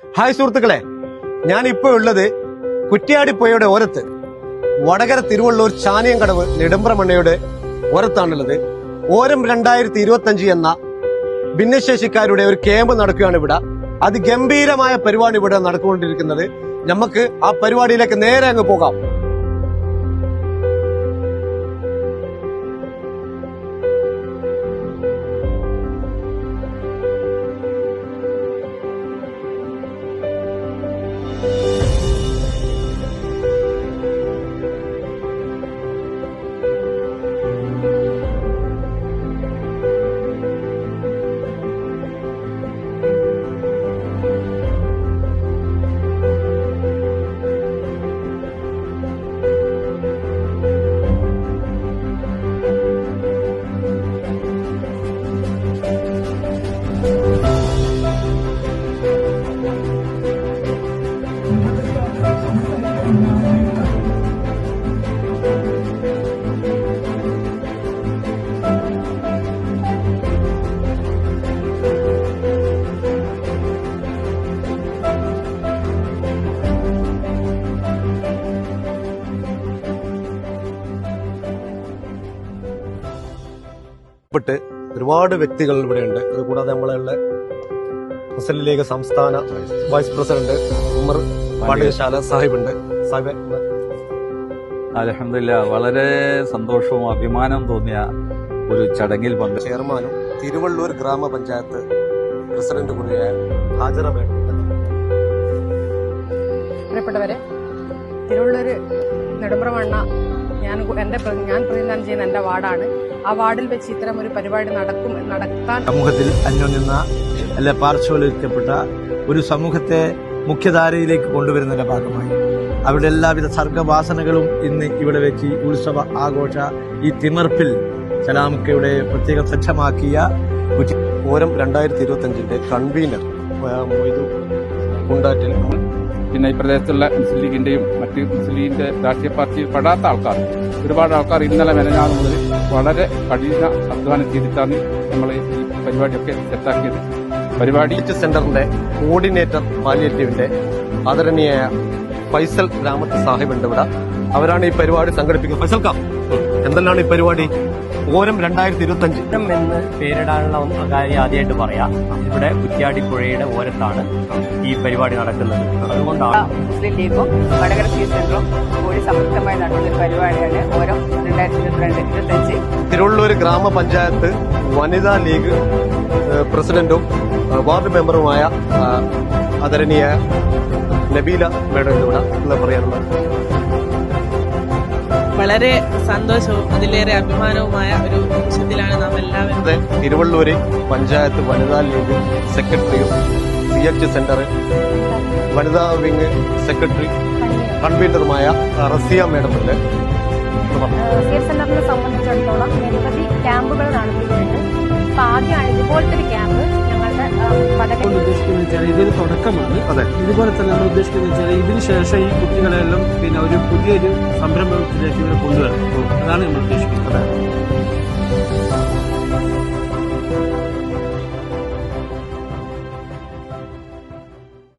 Hi സുഹൃത്തുക്കളെ, ഞാൻ ഇപ്പോൾ ഉള്ളത് കുറ്റ്യാടിപ്പുഴയുടെ ഓരത്ത് വടകര തിരുവള്ളൂർ ചാനിയംകടവ് നെടുമ്പ്രമണ്ണയുടെ ഓരത്താണുള്ളത്. ഓരം 2025 എന്ന ഭിന്നശേഷിക്കാരുടെ ഒരു ക്യാമ്പ് നടക്കുകയാണ് ഇവിടെ. അതിഗംഭീരമായ പരിപാടി ഇവിടെ നടന്നുകൊണ്ടിരിക്കുന്നത്. നമുക്ക് ആ പരിപാടിയിലേക്ക് നേരെ അങ്ങ് പോകാം. ഒരുപാട് വ്യക്തികൾ ഇവിടെയുണ്ട്. അതുകൂടാതെ നമ്മളുള്ള മുസ്ലിം ലീഗ് സംസ്ഥാന വൈസ് പ്രസിഡന്റ് ഉമർ പാണ്ഡ്യശാല സാഹിബുണ്ട്. സാഹിബ്, അൽഹംദുലില്ലാ, വളരെ സന്തോഷവും അഭിമാനവും തോന്നിയ ഒരു ചടങ്ങിൽ ചെയർമാനും തിരുവള്ളൂർ ഗ്രാമപഞ്ചായത്ത് പ്രസിഡന്റ് കൂടിയായ ഹാജറ മേഡം. പ്രിയപ്പെട്ടവരെ, തിരുവള്ളൂർ നെടുമ്പ്രമണ്ണ ഞാൻ പ്രതിനിധാനം ചെയ്യുന്ന എന്റെ വാർഡാണ്. ആ വാർഡിൽ വെച്ച് ഇത്തരം ഒരു പരിപാടി നടത്താൻ സമൂഹത്തിൽ അന്യോന്യ അല്ലെ പാർശ്വവൽക്കരിക്കപ്പെട്ട ഒരു സമൂഹത്തെ മുഖ്യധാരയിലേക്ക് കൊണ്ടുവരുന്നതിന്റെ ഭാഗമായി അവരുടെ എല്ലാവിധ സർഗവാസനകളും ഇന്ന് ഇവിടെ വെച്ച് ഉത്സവ ആഘോഷ ഈ തിമർപ്പിൽ സലാമക്കയുടെ പ്രത്യേകം സജ്ജമാക്കിയ ഓരം 2025 കൺവീനർ മൊയ്തു കുണ്ടാറ്റിൽ, പിന്നെ ഈ പ്രദേശത്തുള്ള മുസ്ലിം ലീഗിന്റെയും മറ്റ് മുസ്ലിം ലീഗിന്റെ രാഷ്ട്രീയ പാർട്ടി പെടാത്ത ആൾക്കാർ, ഒരുപാട് ആൾക്കാർ ഇന്നലെ മെനഞ്ഞാൽ മുതൽ വളരെ കഠിന അധ്വാനം ചെയ്തിട്ടാണ് നമ്മൾ ഈ പരിപാടിയൊക്കെ സെറ്റാക്കിയത്. പരിപാടി സെന്ററിന്റെ കോർഡിനേറ്റർ പാലിയേറ്റീവിന്റെ ആദരണീയായ ഫൈസൽ രാമത്ത് സാഹിബുണ്ട് ഇവിടെ. അവരാണ് ഈ പരിപാടി സംഘടിപ്പിക്കുന്നത്. ഫൈസൽ കാ, എന്തെല്ലാം ഈ പരിപാടി? ഓരം 2025 എന്ന് പേരിടാനുള്ള കാര്യം ആദ്യമായിട്ട് പറയാം. ഇവിടെ കുറ്റ്യാടിപ്പുഴയുടെ ഓരത്താണ് ഈ പരിപാടി നടക്കുന്നത്. അതുകൊണ്ടാണ് മുസ്ലിം ലീഗും വടകര സിറ്റി സെന്ററും കൂടി സംയുക്തമായി നടത്തുന്ന പരിപാടിയാണ് ഓരം 2025. തിരുവള്ളൂർ ഗ്രാമപഞ്ചായത്ത് വനിതാ ലീഗ് പ്രസിഡന്റും വാർഡ് മെമ്പറുമായ ആദരണീയ നബീല മേഡം ഇവിടെ പറയാനുള്ളത്. വളരെ സന്തോഷവും അതിലേറെ അഭിമാനവുമായ ഒരു നിമിഷത്തിലാണ് നാം എല്ലാവരും. തിരുവള്ളൂര് പഞ്ചായത്ത് വനിതാ ലീഗ് സെക്രട്ടറിയും CH സെന്റർ വനിതാ വിംഗ് സെക്രട്ടറി കൺവീനറുമായ റസിയ മേഡമുണ്ട്. CH സെന്ററിനെ സംബന്ധിച്ചിടത്തോളം നിരവധി ക്യാമ്പുകൾ നടത്തിയിട്ടുണ്ട്. അപ്പൊ ആദ്യമാണ് ഇതുപോലത്തെ ഒരു ക്യാമ്പ് ഉദ്ദേശിക്കുന്നത് ഇതൊരു തുടക്കമാണ്. ഇതുപോലെ തന്നെ നമ്മൾ ഉദ്ദേശിക്കുന്നത് ഇതിനു ശേഷം ഈ കുട്ടികളെല്ലാം പിന്നെ ഒരു പുതിയൊരു സംരംഭത്തിലേക്ക് കൊണ്ടുവരണം. അതാണ് നമ്മൾ ഉദ്ദേശിക്കുന്നത്.